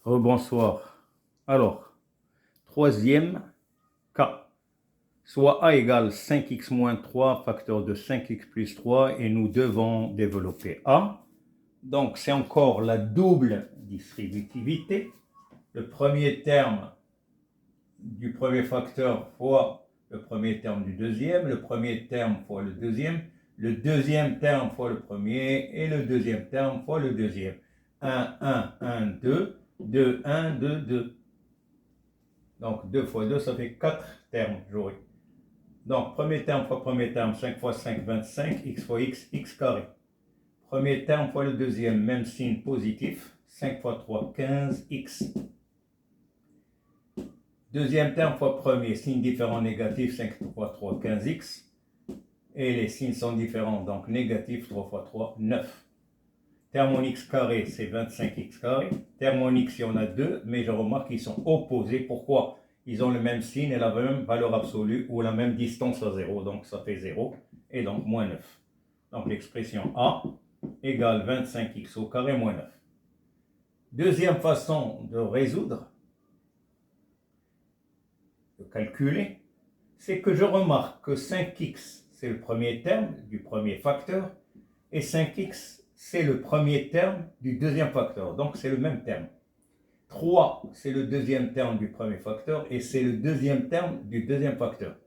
Rebonsoir. Alors, troisième cas. Soit a égale 5x moins 3, facteur de 5x plus 3, et nous devons développer a. Donc, c'est encore la double distributivité. Le premier terme du premier facteur fois le premier terme du deuxième, le premier terme fois le deuxième terme fois le premier, et le deuxième terme fois le deuxième. 1, 1, 1, 2, 2, 1, 2, 2. Donc 2 fois 2, ça fait 4 termes, j'aurai. Donc premier terme fois premier terme, 5 fois 5, 25, x fois x, x carré. Premier terme fois le deuxième, même signe positif, 5 fois 3, 15x. Deuxième terme fois premier, signe différent négatif, 5 fois 3, 15x. Et les signes sont différents, donc négatif, 3 fois 3, 9. Terme en x carré, c'est 25x carré. Terme en x, il y en a deux, mais je remarque qu'ils sont opposés. Pourquoi? Ils ont le même signe et la même valeur absolue ou la même distance à 0. Donc ça fait 0 et donc moins 9. Donc l'expression a égale 25x au carré moins 9. Deuxième façon de résoudre, de calculer, c'est que je remarque que 5x, c'est le premier terme du premier facteur, et 5x, c'est le premier terme du deuxième facteur. Donc c'est le même terme. 3, c'est le deuxième terme du premier facteur, et c'est le deuxième terme du deuxième facteur.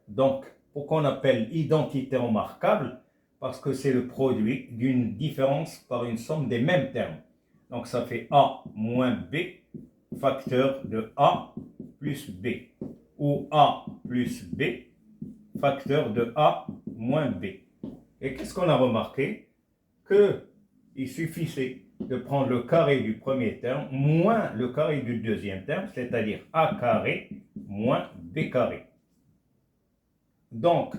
Donc, pourquoi on appelle identité remarquable? Parce que c'est le produit d'une différence par une somme des mêmes termes. Donc ça fait a moins b, facteur de a plus b. Ou a plus b, facteur de a moins b. Et qu'est-ce qu'on a remarqué? Qu'il suffisait de prendre le carré du premier terme moins le carré du deuxième terme, c'est-à-dire a carré moins b carré. Donc,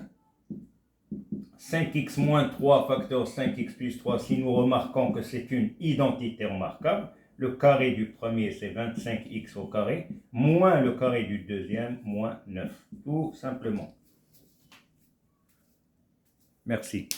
5x moins 3 facteur 5x plus 3, si nous remarquons que c'est une identité remarquable, le carré du premier c'est 25x au carré, moins le carré du deuxième, moins 9. Tout simplement. Merci.